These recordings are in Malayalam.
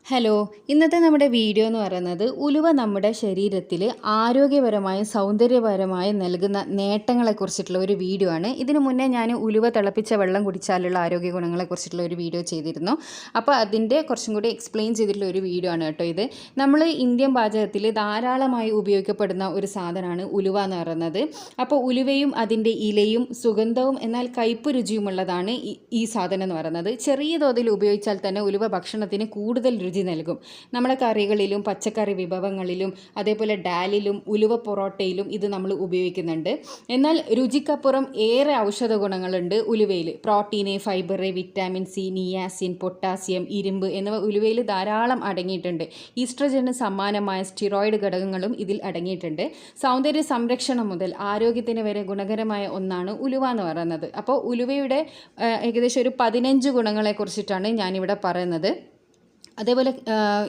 ഹലോ, ഇന്നത്തെ നമ്മുടെ വീഡിയോ എന്ന് പറയുന്നത് ഉലുവ നമ്മുടെ ശരീരത്തിൽ ആരോഗ്യപരമായും സൗന്ദര്യപരമായും നൽകുന്ന നേട്ടങ്ങളെക്കുറിച്ചിട്ടുള്ള ഒരു വീഡിയോ ആണ്. ഇതിനു മുന്നേ ഞാൻ ഉലുവ തിളപ്പിച്ച വെള്ളം കുടിച്ചാലുള്ള ആരോഗ്യ ഗുണങ്ങളെക്കുറിച്ചിട്ടുള്ള ഒരു വീഡിയോ ചെയ്തിരുന്നു. അപ്പോൾ അതിൻ്റെ കുറച്ചും കൂടി എക്സ്പ്ലെയിൻ ചെയ്തിട്ടുള്ള ഒരു വീഡിയോ ആണ് കേട്ടോ ഇത്. നമ്മൾ ഇന്ത്യൻ പാചകത്തിൽ ധാരാളമായി ഉപയോഗിക്കപ്പെടുന്ന ഒരു സാധനമാണ് ഉലുവ എന്ന് പറയുന്നത്. അപ്പോൾ ഉലുവയും അതിൻ്റെ ഇലയും സുഗന്ധവും എന്നാൽ കയ്പ് രുചിയുമുള്ളതാണ് ഈ സാധനം എന്ന് പറയുന്നത്. ചെറിയ തോതിൽ ഉപയോഗിച്ചാൽ തന്നെ ഉലുവ ഭക്ഷണത്തിന് കൂടുതൽ രുചി നൽകും. നമ്മുടെ കറികളിലും പച്ചക്കറി വിഭവങ്ങളിലും അതേപോലെ ഡാലിലും ഉലുവ പൊറോട്ടയിലും ഇത് നമ്മൾ ഉപയോഗിക്കുന്നുണ്ട്. എന്നാൽ രുചിക്കപ്പുറം ഏറെ ഔഷധ ഗുണങ്ങളുണ്ട് ഉലുവയിൽ. Protein, fibre, vitamin C, niacin, potassium, ഇരുമ്പ് എന്നിവ ഉലുവയിൽ ധാരാളം അടങ്ങിയിട്ടുണ്ട്. ഈസ്ട്രജന് സമാനമായ സ്റ്റിറോയിഡ് ഘടകങ്ങളും ഇതിൽ അടങ്ങിയിട്ടുണ്ട്. സൗന്ദര്യ സംരക്ഷണം മുതൽ ആരോഗ്യത്തിന് വരെ ഗുണകരമായ ഒന്നാണ് ഉലുവ എന്ന് പറയുന്നത്. അപ്പോൾ ഉലുവയുടെ ഏകദേശം ഒരു 15 ഗുണങ്ങളെക്കുറിച്ചിട്ടാണ് ഞാനിവിടെ പറയുന്നത്. അതേപോലെ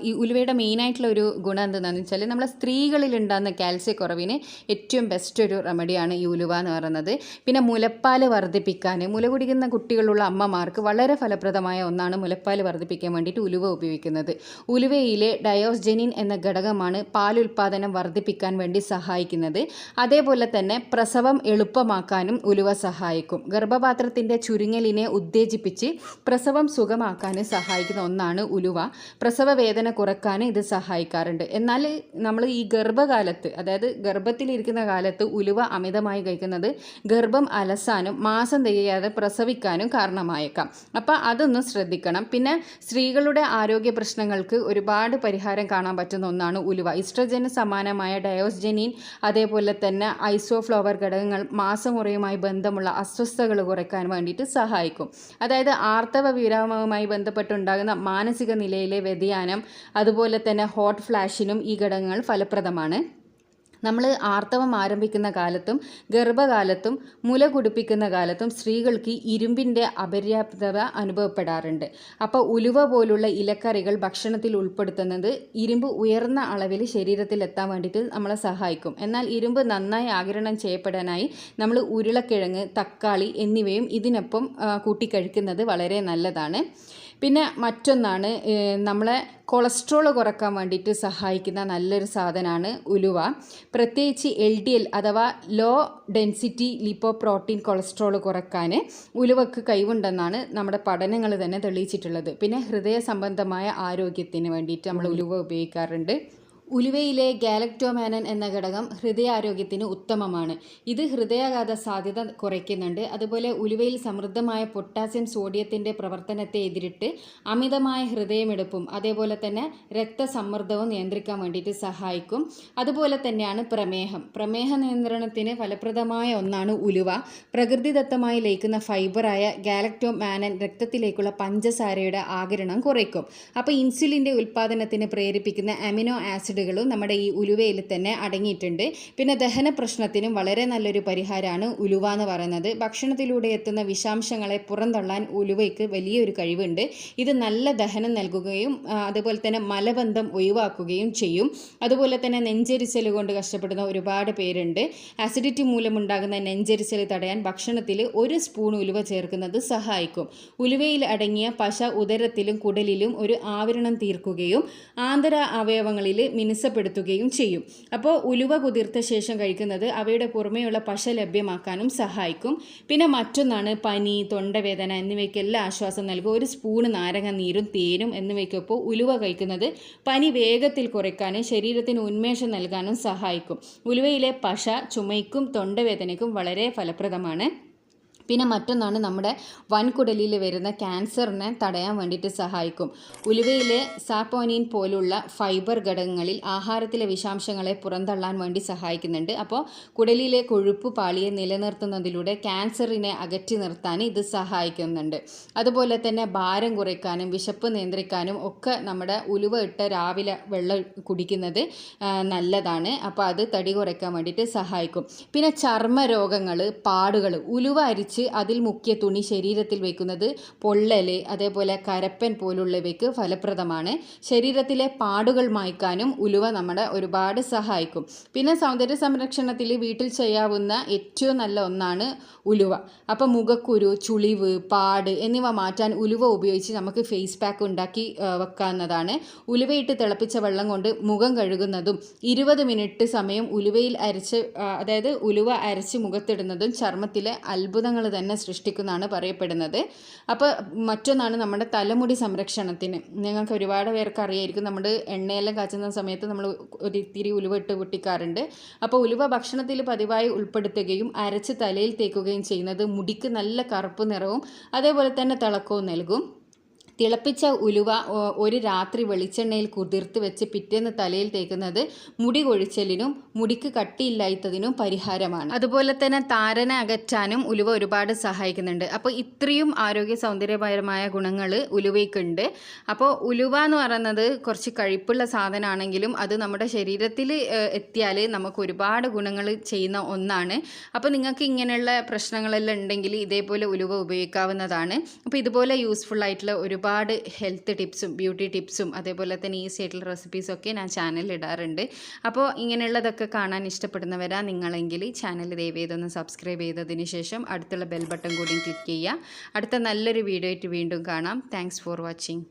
ഈ ഉലുവയുടെ മെയിനായിട്ടുള്ള ഒരു ഗുണം എന്താണെന്ന് വെച്ചാൽ നമ്മളെ സ്ത്രീകളിൽ ഉണ്ടാകുന്ന കാൽസ്യക്കുറവിന് ഏറ്റവും ബെസ്റ്റ് ഒരു റെമഡിയാണ് ഈ ഉലുവ എന്ന് പറയുന്നത്. പിന്നെ മുലപ്പാൽ വർദ്ധിപ്പിക്കാൻ, മുല കുടിക്കുന്ന കുട്ടികളുള്ള അമ്മമാർക്ക് വളരെ ഫലപ്രദമായ ഒന്നാണ് മുലപ്പാൽ വർദ്ധിപ്പിക്കാൻ വേണ്ടിയിട്ട് ഉലുവ ഉപയോഗിക്കുന്നത്. ഉലുവയിലെ ഡയോസ്ജനിൻ എന്ന ഘടകമാണ് പാലുൽപാദനം വർദ്ധിപ്പിക്കാൻ വേണ്ടി സഹായിക്കുന്നത്. അതേപോലെ തന്നെ പ്രസവം എളുപ്പമാക്കാനും ഉലുവ സഹായിക്കും. ഗർഭപാത്രത്തിൻ്റെ ചുരുങ്ങലിനെ ഉത്തേജിപ്പിച്ച് പ്രസവം സുഖമാക്കാനും സഹായിക്കുന്ന ഒന്നാണ് ഉലുവ. പ്രസവ വേദന കുറക്കാൻ ഇത് സഹായിക്കാറുണ്ട്. എന്നാൽ നമ്മൾ ഈ ഗർഭകാലത്ത്, അതായത് ഗർഭത്തിലിരിക്കുന്ന കാലത്ത് ഉലുവ അമിതമായി കഴിക്കുന്നത് ഗർഭം അലസാനും മാസം തികയാതെ പ്രസവിക്കാനും കാരണമായേക്കാം. അപ്പോൾ അതൊന്ന് ശ്രദ്ധിക്കണം. പിന്നെ സ്ത്രീകളുടെ ആരോഗ്യ പ്രശ്നങ്ങൾക്ക് ഒരുപാട് പരിഹാരം കാണാൻ പറ്റുന്ന ഒന്നാണ് ഉലുവ. ഈസ്ട്രജന് സമാനമായ ഡയോസ്ജനിൻ അതേപോലെ തന്നെ ഐസോഫ്ലവർ ഘടകങ്ങൾ മാസമുറയുമായി ബന്ധമുള്ള അസ്വസ്ഥതകൾ കുറയ്ക്കാൻ വേണ്ടിയിട്ട് സഹായിക്കും. അതായത് ആർത്തവ വിരാമവുമായി ബന്ധപ്പെട്ടുണ്ടാകുന്ന മാനസിക നിലയിലെ വ്യതിയാനം അതുപോലെ തന്നെ ഹോട്ട് ഫ്ലാഷിനും ഈ ഘടകങ്ങൾ ഫലപ്രദമാണ്. നമ്മൾ ആർത്തവം ആരംഭിക്കുന്ന കാലത്തും ഗർഭകാലത്തും മുല കുടിപ്പിക്കുന്ന കാലത്തും സ്ത്രീകൾക്ക് ഇരുമ്പിൻ്റെ അപര്യാപ്തത അനുഭവപ്പെടാറുണ്ട്. അപ്പോൾ ഉലുവ പോലുള്ള ഇലക്കറികൾ ഭക്ഷണത്തിൽ ഉൾപ്പെടുത്തുന്നത് ഇരുമ്പ് ഉയർന്ന അളവിൽ ശരീരത്തിൽ എത്താൻ വേണ്ടിയിട്ട് നമ്മളെ സഹായിക്കും. എന്നാൽ ഇരുമ്പ് നന്നായി ആഗിരണം ചെയ്യപ്പെടാനായി നമ്മൾ ഉരുളക്കിഴങ്ങ്, തക്കാളി എന്നിവയും ഇതിനൊപ്പം കൂട്ടിക്കഴിക്കുന്നത് വളരെ നല്ലതാണ്. പിന്നെ മറ്റൊന്നാണ് നമ്മളെ കൊളസ്ട്രോൾ കുറക്കാൻ വേണ്ടിയിട്ട് സഹായിക്കുന്ന നല്ലൊരു സാധനമാണ് ഉലുവ. പ്രത്യേകിച്ച് LDL അഥവാ ലോ ഡെൻസിറ്റി ലിപ്പോപ്രോട്ടീൻ കൊളസ്ട്രോൾ കുറക്കാൻ ഉലുവക്ക് കഴിവുണ്ടെന്നാണ് നമ്മുടെ പഠനങ്ങൾ തന്നെ തെളിയിച്ചിട്ടുള്ളത്. പിന്നെ ഹൃദയ സംബന്ധമായ ആരോഗ്യത്തിന് വേണ്ടിയിട്ട് നമ്മൾ ഉലുവ ഉപയോഗിക്കാറുണ്ട്. ഉലുവയിലെ ഗാലക്ടോമാനൻ എന്ന ഘടകം ഹൃദയാരോഗ്യത്തിന് ഉത്തമമാണ്. ഇത് ഹൃദയാഘാത സാധ്യത കുറയ്ക്കുന്നുണ്ട്. അതുപോലെ ഉലുവയിൽ സമൃദ്ധമായ പൊട്ടാസ്യം സോഡിയത്തിൻ്റെ പ്രവർത്തനത്തെ എതിരിട്ട് അമിതമായ ഹൃദയമിടിപ്പും അതേപോലെ തന്നെ രക്തസമ്മർദ്ദവും നിയന്ത്രിക്കാൻ വേണ്ടിയിട്ട് സഹായിക്കും. അതുപോലെ തന്നെയാണ് പ്രമേഹ നിയന്ത്രണത്തിന് ഫലപ്രദമായ ഒന്നാണ് ഉലുവ. പ്രകൃതിദത്തമായി ലയിക്കുന്ന ഫൈബറായ ഗാലക്ടോമാനൻ രക്തത്തിലേക്കുള്ള പഞ്ചസാരയുടെ ആഗിരണം കുറയ്ക്കും. അപ്പോൾ ഇൻസുലിൻ്റെ ഉൽപ്പാദനത്തിന് പ്രേരിപ്പിക്കുന്ന അമിനോ ആസിഡുകളും നമ്മുടെ ഈ ഉലുവയിൽ തന്നെ അടങ്ങിയിട്ടുണ്ട്. പിന്നെ ദഹന പ്രശ്നത്തിനും വളരെ നല്ലൊരു പരിഹാരമാണ് ഉലുവ എന്ന് പറയുന്നത്. ഭക്ഷണത്തിലൂടെ എത്തുന്ന വിഷാംശങ്ങളെ പുറന്തള്ളാൻ ഉലുവയ്ക്ക് വലിയൊരു കഴിവുണ്ട്. ഇത് നല്ല ദഹനം നൽകുകയും അതുപോലെ തന്നെ മലബന്ധം ഒഴിവാക്കുകയും ചെയ്യും. അതുപോലെ തന്നെ നെഞ്ചരിച്ചൽ കൊണ്ട് കഷ്ടപ്പെടുന്ന ഒരുപാട് പേരുണ്ട്. ആസിഡിറ്റി മൂലമുണ്ടാകുന്ന നെഞ്ചരിച്ചൽ തടയാൻ ഭക്ഷണത്തിൽ 1 സ്പൂൺ ഉലുവ ചേർക്കുന്നത് സഹായിക്കും. ഉലുവയിൽ അടങ്ങിയ പശ ഉദരത്തിലും കുടലിലും ഒരു ആവരണം തീർക്കുകയും ആന്തര അവയവങ്ങളിൽ മിനുസപ്പെടുത്തുകയും ചെയ്യും. അപ്പോൾ ഉലുവ കുതിർത്ത ശേഷം കഴിക്കുന്നത് അവയുടെ പുറമേയുള്ള പശ ലഭ്യമാക്കാനും സഹായിക്കും. പിന്നെ മറ്റൊന്നാണ് പനി, തൊണ്ടവേദന എന്നിവയ്ക്കെല്ലാം ആശ്വാസം നൽകും. 1 സ്പൂൺ നാരങ്ങ നീരും തേനും എന്നിവയ്ക്കൊപ്പം ഉലുവ കഴിക്കുന്നത് പനി വേഗത്തിൽ കുറയ്ക്കാനും ശരീരത്തിന് ഉന്മേഷം നൽകാനും സഹായിക്കും. ഉലുവയിലെ പശ ചുമയ്ക്കും തൊണ്ടവേദനയ്ക്കും വളരെ ഫലപ്രദമാണ്. പിന്നെ മറ്റൊന്നാണ് നമ്മുടെ വൻകുടലിൽ വരുന്ന ക്യാൻസറിനെ തടയാൻ വേണ്ടിയിട്ട് സഹായിക്കും. ഉലുവയിലെ സാപ്പോനിൻ പോലുള്ള ഫൈബർ ഘടകങ്ങളിൽ ആഹാരത്തിലെ വിഷാംശങ്ങളെ പുറന്തള്ളാൻ വേണ്ടി സഹായിക്കുന്നുണ്ട്. അപ്പോൾ കുടലിലെ കൊഴുപ്പ് പാളിയെ നിലനിർത്തുന്നതിലൂടെ ക്യാൻസറിനെ അകറ്റി നിർത്താൻ ഇത് സഹായിക്കുന്നുണ്ട്. അതുപോലെ തന്നെ ഭാരം കുറയ്ക്കാനും വിശപ്പ് നിയന്ത്രിക്കാനും ഒക്കെ നമ്മുടെ ഉലുവ ഇട്ട് രാവിലെ വെള്ളം കുടിക്കുന്നത് നല്ലതാണ്. അപ്പോൾ അത് തടി കുറയ്ക്കാൻ വേണ്ടിയിട്ട് സഹായിക്കും. പിന്നെ ചർമ്മ രോഗങ്ങൾ, പാടുകൾ ഉലുവ അരിച്ച് അരച്ച് അതിൽ മുക്കിയ തുണി ശരീരത്തിൽ വയ്ക്കുന്നത് പൊള്ളൽ അതേപോലെ കരപ്പൻ പോലുള്ളവയ്ക്ക് ഫലപ്രദമാണ്. ശരീരത്തിലെ പാടുകൾ മായ്ക്കാനും ഉലുവ നമ്മളെ ഒരുപാട് സഹായിക്കും. പിന്നെ സൗന്ദര്യ സംരക്ഷണത്തിൽ വീട്ടിൽ ചെയ്യാവുന്ന ഏറ്റവും നല്ല ഒന്നാണ് ഉലുവ. അപ്പോൾ മുഖക്കുരു, ചുളിവ്, പാട് എന്നിവ മാറ്റാൻ ഉലുവ ഉപയോഗിച്ച് നമുക്ക് ഫേസ് പാക്ക് ഉണ്ടാക്കി വെക്കാവുന്നതാണ്. ഉലുവയിട്ട് തിളപ്പിച്ച വെള്ളം കൊണ്ട് മുഖം കഴുകുന്നതും 20 മിനിറ്റ് സമയം ഉലുവയിൽ അരച്ച് അതായത് ഉലുവ അരച്ച് മുഖത്തിടുന്നതും ചർമ്മത്തിലെ അത്ഭുതങ്ങൾ തന്നെ സൃഷ്ടിക്കുന്നതാണ് പറയപ്പെടുന്നത്. അപ്പോൾ മറ്റൊന്നാണ് നമ്മുടെ തലമുടി സംരക്ഷണത്തിന്. നിങ്ങൾക്ക് ഒരുപാട് പേർക്ക് അറിയായിരിക്കും, നമ്മൾ എണ്ണയെല്ലാം കാച്ചുന്ന സമയത്ത് നമ്മൾ ഒരിത്തിരി ഉലുവ ഇട്ട് പൊട്ടിക്കാറുണ്ട്. അപ്പോൾ ഉലുവ ഭക്ഷണത്തിൽ പതിവായി ഉൾപ്പെടുത്തുകയും അരച്ച് തലയിൽ തേക്കുകയും ചെയ്യുന്നത് മുടിക്ക് നല്ല കറുപ്പ് നിറവും അതേപോലെ തന്നെ തിളക്കവും നൽകും. തിളപ്പിച്ച ഉലുവ ഒരു രാത്രി വെളിച്ചെണ്ണയിൽ കുതിർത്ത് വെച്ച് പിറ്റേന്ന് തലയിൽ തേക്കുന്നത് മുടി കൊഴിച്ചലിനും മുടിക്ക് കട്ടിയില്ലാത്തതിനും പരിഹാരമാണ്. അതുപോലെ തന്നെ താരന അകറ്റാനും ഉലുവ ഒരുപാട് സഹായിക്കുന്നുണ്ട്. അപ്പോൾ ഇത്രയും ആരോഗ്യ സൗന്ദര്യപരമായ ഗുണങ്ങൾ ഉലുവയ്ക്കുണ്ട്. അപ്പോൾ ഉലുവ എന്ന് പറയുന്നത് കുറച്ച് കഴിപ്പുള്ള സാധനമാണെങ്കിലും അത് നമ്മുടെ ശരീരത്തിൽ എത്തിയാൽ നമുക്ക് ഒരുപാട് ഗുണങ്ങൾ ചെയ്യുന്ന ഒന്നാണ്. അപ്പോൾ നിങ്ങൾക്ക് ഇങ്ങനെയുള്ള പ്രശ്നങ്ങളെല്ലാം ഉണ്ടെങ്കിൽ ഇതേപോലെ ഉലുവ ഉപയോഗിക്കാവുന്നതാണ്. അപ്പോൾ ഇതുപോലെ യൂസ്ഫുൾ ആയിട്ടുള്ള ഒരുപാട് ഹെൽത്ത് ടിപ്സും ബ്യൂട്ടി ടിപ്സും അതേപോലെ തന്നെ ഈസി ആയിട്ടുള്ള റെസിപ്പീസൊക്കെ ഞാൻ ചാനലിൽ ഇടാറുണ്ട്. അപ്പോൾ ഇങ്ങനെയുള്ളതൊക്കെ കാണാൻ ഇഷ്ടപ്പെടുന്നവരാ നിങ്ങളെങ്കിൽ ചാനൽ ദയവ് ചെയ്തൊന്ന് സബ്സ്ക്രൈബ് ചെയ്തതിന് ശേഷം അടുത്തുള്ള ബെൽ ബട്ടൺ കൂടി ക്ലിക്ക് ചെയ്യുക. അടുത്ത നല്ലൊരു വീഡിയോ ആയിട്ട് വീണ്ടും കാണാം. Thanks for watching.